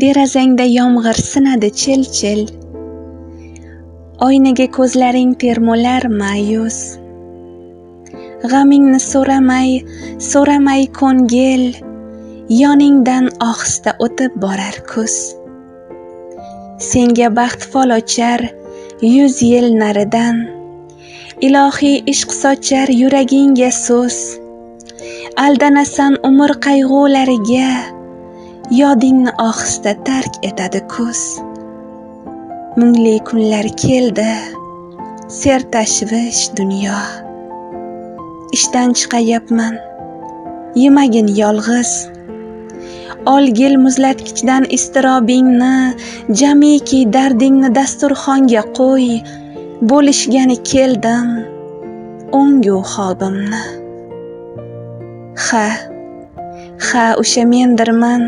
Derazangda yomg'ir sinadi chil-chil. Oynaga ko'zlaring termular ma'yus. G'amingni so'ramay ko'ngil, yoningdan ohista o'tib borar kuz. Senga baxt fol ochar 100 yil naridan, ilohiy ishq sochar yuragingga so'z. Aldanasan umr qayg'ulariga, yodingni ohista tark etadi kuz. Mungli kunlar keldi, sertashvish dunyo. Ishdan chiqayapman, yemagin yolg'iz. Olgil muzlatkichdan iztirobingni, jamiki dardingni dasturxonga qo'y. Bo'lishgani keldim, o'ngu xobimni. Ha, o'sha mendirman,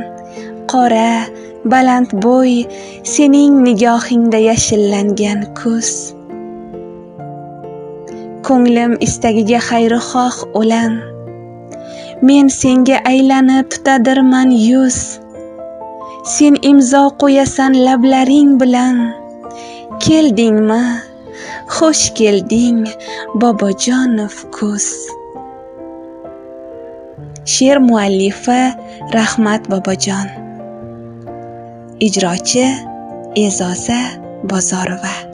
qora, baland bo'y, sening nigohingda yashillangan kuz. Ko'nglim istagiga xayrixoh o'lan, men senga aylanib tutadirman yuz. Sen imzo qo'yasan lablaring bilan, keldingmi, xush kelding Bobojonov kuz. She'r muallifi Rahmat Bobojon. Ijrochi E'zoza Bozorova.